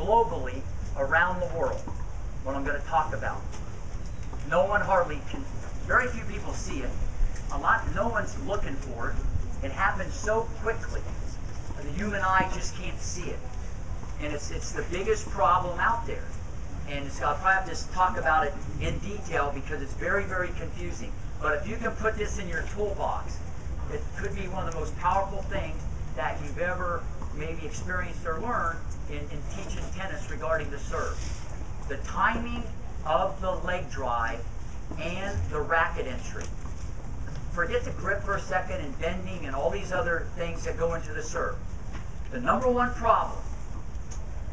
globally around the world, what I'm going to talk about. No one hardly can, very few people see it. No one's looking for it. It happens so quickly. The human eye just can't see it. And it's the biggest problem out there. And I'll probably have to talk about it in detail because it's very, very confusing. But if you can put this in your toolbox, it could be one of the most powerful things that you've ever maybe experienced or learned in teaching tennis regarding the serve. The timing of the leg drive and the racket entry. Forget the grip for a second and bending and all these other things that go into the serve. The number one problem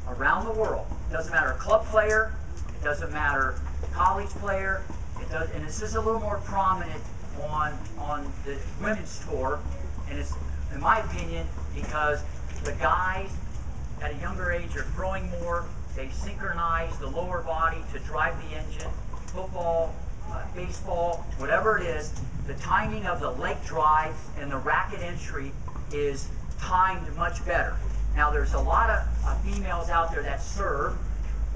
around the world, it doesn't matter club player, it doesn't matter college player, and this is a little more prominent on the women's tour, and it's, in my opinion, because the guys at a younger age are throwing more, they synchronize the lower body to drive the engine, football, baseball, whatever it is, the timing of the leg drive and the racket entry is timed much better. Now there's a lot of females out there that serve,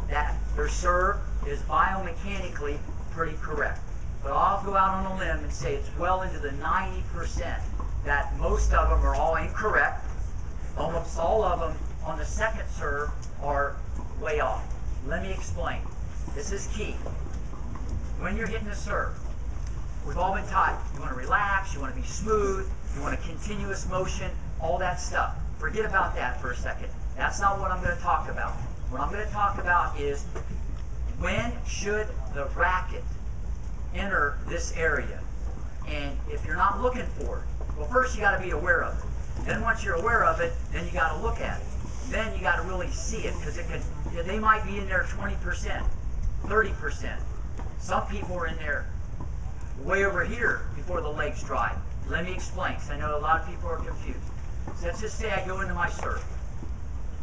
that their serve is biomechanically pretty correct. But I'll go out on a limb and say it's well into the 90% that most of them are all incorrect. Almost all of them on the second serve are way off. Let me explain. This is key. When you're hitting the serve, we've all been taught, you want to relax, you want to be smooth, you want a continuous motion, all that stuff. Forget about that for a second. That's not what I'm going to talk about. What I'm going to talk about is when should the racket enter this area? And if you're not looking for it, well, first you got to be aware of it. Then once you're aware of it, then you got to look at it. Then you got to really see it because they might be in there 20%, 30%. Some people are in there way over here before the legs drive. Let me explain, because I know a lot of people are confused. So let's just say I go into my serve.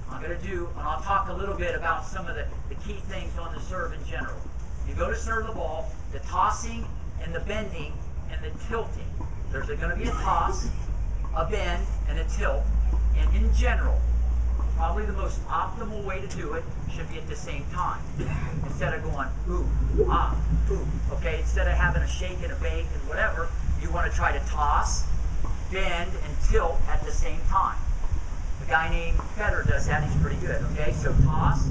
I'm going to do, and I'll talk a little bit about some of the key things on the serve in general. You go to serve the ball, the tossing and the bending and the tilting. There's going to be a toss, a bend, and a tilt. And in general, probably the most optimal way to do it should be at the same time. Instead of going, ooh, ah, ooh. Okay, instead of having a shake and a bake and whatever, you want to try to toss, bend, and tilt at the same time. A guy named Federer does that, he's pretty good, okay? So toss,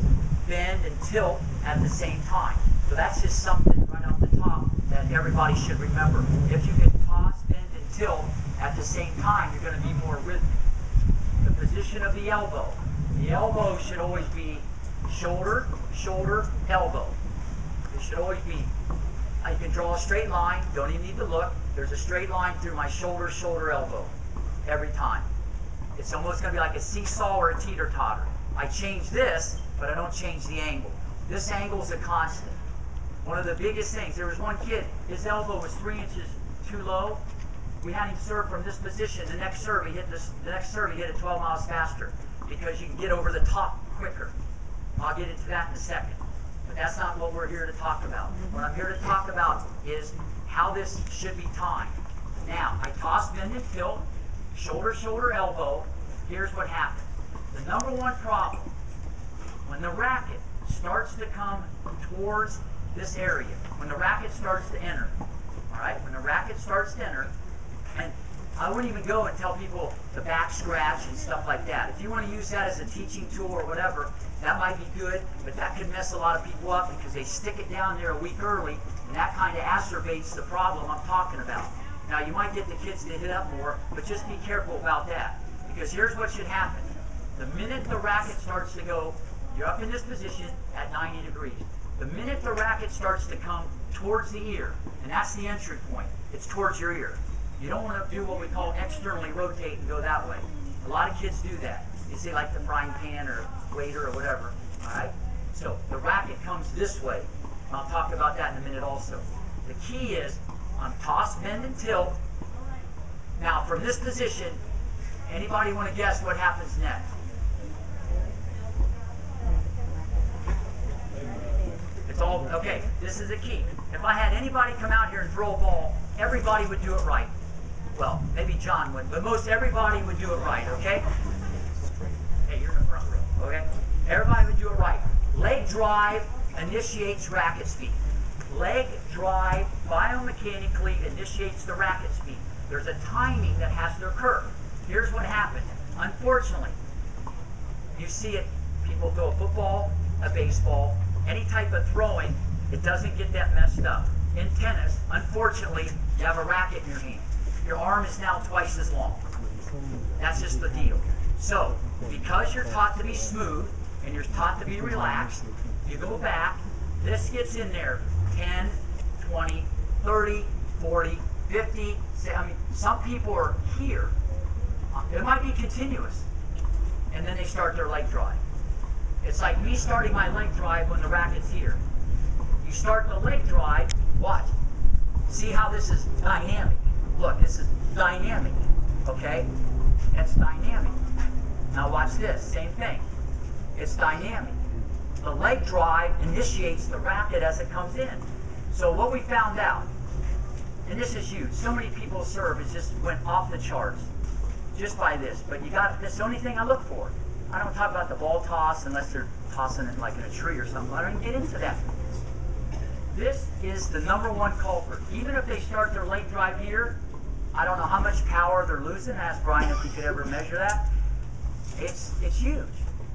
bend, and tilt at the same time. So that's just something right off the top that everybody should remember. If you can toss, bend, and tilt at the same time, you're going to be more rhythmic. The position of the elbow. The elbow should always be shoulder, shoulder, elbow. It should always be, you can draw a straight line, don't even need to look. There's a straight line through my shoulder, shoulder, elbow, every time. It's almost going to be like a seesaw or a teeter-totter. I change this, but I don't change the angle. This angle is a constant. One of the biggest things, there was one kid, his elbow was 3 inches too low. We had him serve from this position. The next serve, he hit it 12 miles faster because you can get over the top quicker. I'll get into that in a second. But that's not what we're here to talk about. What I'm here to talk about is how this should be timed. Now, I toss, bend, and tilt, shoulder, shoulder, elbow. Here's what happens. The number one problem, when the racket starts to come towards this area, when the racket starts to enter, all right, when the racket starts to enter, and I wouldn't even go and tell people to back scratch and stuff like that. If you want to use that as a teaching tool or whatever, that might be good, but that could mess a lot of people up because they stick it down there a week early, and that kind of exacerbates the problem I'm talking about. Now, you might get the kids to hit up more, but just be careful about that, because here's what should happen. The minute the racket starts to go, you're up in this position at 90 degrees. The minute the racket starts to come towards the ear, and that's the entry point, it's towards your ear. You don't want to do what we call externally rotate and go that way. A lot of kids do that. You see like the frying pan or waiter or whatever, all right? So the racket comes this way. I'll talk about that in a minute also. The key is on toss, bend, and tilt. Now from this position, anybody want to guess what happens next? It's all, okay, this is the key. If I had anybody come out here and throw a ball, everybody would do it right. Well, maybe John would, but most everybody would do it right, okay? Hey, you're in the front row, okay? Everybody would do it right. drive initiates racket speed. Leg drive biomechanically initiates the racket speed. There's a timing that has to occur. Here's what happens. Unfortunately, you see it, people throw a football, a baseball, any type of throwing, it doesn't get that messed up. In tennis, unfortunately, you have a racket in your hand. Your arm is now twice as long. That's just the deal. So, because you're taught to be smooth and you're taught to be relaxed, you go back, this gets in there 10, 20, 30, 40, 50. I mean, some people are here. It might be continuous. And then they start their leg drive. It's like me starting my leg drive when the racket's here. You start the leg drive, watch. See how this is dynamic. Look, this is dynamic, okay? That's dynamic. Now watch this, same thing. It's dynamic. The leg drive initiates the racket as it comes in. So what we found out, and this is huge, so many people serve, it just went off the charts just by this. But you got, this is the only thing I look for. I don't talk about the ball toss unless they're tossing it like in a tree or something. I don't even get into that. This is the #1 culprit. Even if they start their leg drive here, I don't know how much power they're losing. Ask Brian if he could ever measure that. It's huge.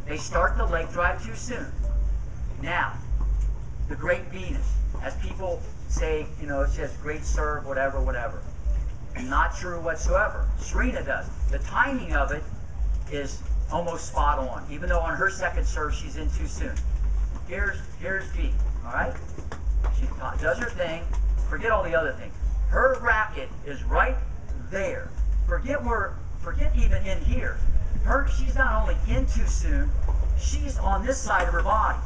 They start the leg drive too soon. Now, the great Venus, as people say, you know, it's just great serve, whatever, whatever. Not true whatsoever. Serena does. The timing of it is almost spot on, even though on her second serve she's in too soon. Here's V, all right? She does her thing. Forget all the other things. Her racket is right there. Forget even in here. She's not only in too soon, she's on this side of her body.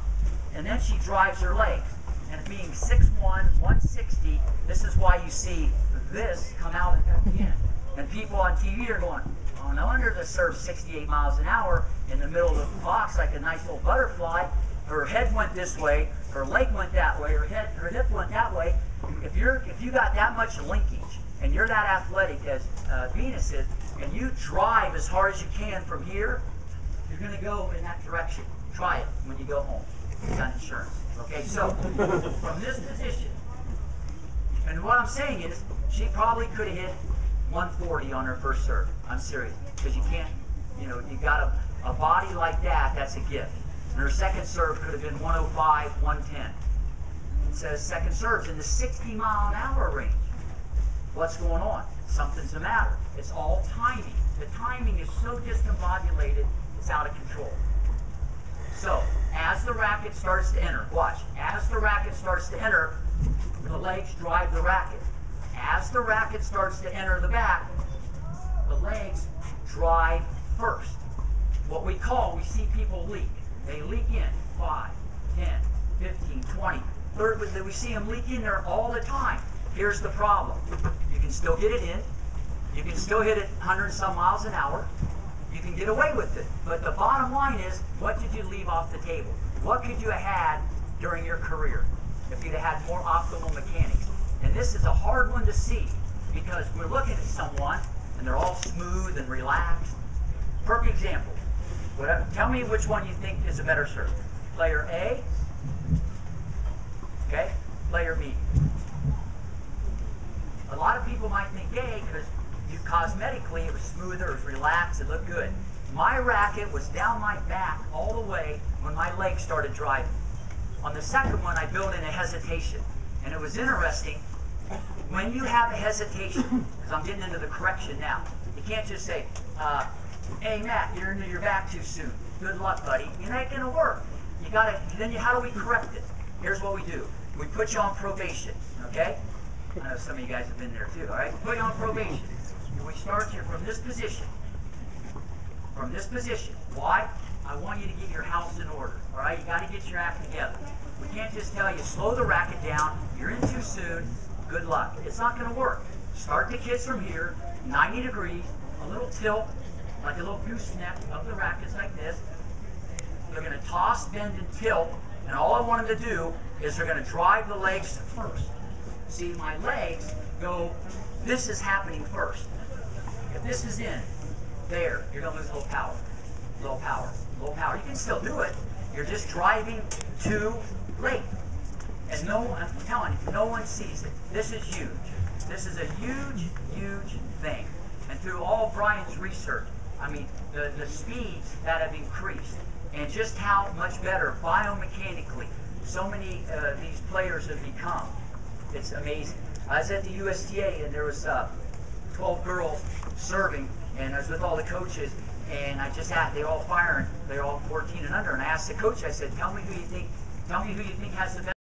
And then she drives her legs. And being 6'1", 160, this is why you see this come out at the end. And people on TV are going, oh, no wonder the serve's 68 miles an hour in the middle of the box like a nice little butterfly. Her head went this way, her leg went that way, her hip went that way. If you got that much linkage and you're that athletic as Venus is, and you drive as hard as you can from here, you're going to go in that direction. Try it when you go home. You got insurance. Okay, so from this position, and what I'm saying is, she probably could have hit 140 on her first serve. I'm serious, because you can't, you know, you got a body like that. That's a gift. And her second serve could have been 105, 110. It says second serve's in the 60-mile-an-hour range. What's going on? Something's the matter. It's all timing. The timing is so discombobulated, it's out of control. So, as the racket starts to enter, watch, as the racket starts to enter, the legs drive the racket. As the racket starts to enter the back, the legs drive first. What we see people leak. They leak in 5, 10, 15, 20, 30. We see them leak in there all the time. Here's the problem. You can still get it in. You can still hit it 100 some miles an hour. You can get away with it. But the bottom line is, what did you leave off the table? What could you have had during your career if you'd have had more optimal mechanics? And this is a hard one to see because we're looking at someone and they're all smooth and relaxed. Perfect example. Tell me which one you think is a better serve. Player A, okay? Player B. A lot of people might think A because cosmetically it was smoother, it was relaxed, it looked good. My racket was down my back all the way when my legs started driving. On the second one, I built in a hesitation. And it was interesting, when you have a hesitation, because I'm getting into the correction now, you can't just say, hey Matt, you're into your back too soon. Good luck, buddy. It ain't gonna work. You gotta, then how do we correct it? Here's what we do. We put you on probation, okay? I know some of you guys have been there too, all right? Put you on probation. We start here from this position. From this position. Why? I want you to get your house in order, all right? You gotta get your act together. We can't just tell you, slow the racket down, you're in too soon, good luck. It's not gonna work. Start the kids from here, 90 degrees, a little tilt, like a little gooseneck of the rackets like this. They're going to toss, bend, and tilt, and all I want them to do is they're going to drive the legs first. See, my legs go, this is happening first. If this is in, there, you're going to lose a little power. Little power. Little power. You can still do it. You're just driving too late. And no one, I'm telling you, no one sees it. This is huge. This is a huge, huge thing. And through all Brian's research, I mean, the speeds that have increased, and just how much better biomechanically so many these players have become. It's amazing. I was at the USTA and there was 12 girls serving, and I was with all the coaches, and I just asked, they're all firing, they're all 14 and under, and I asked the coach, I said, tell me who you think has the best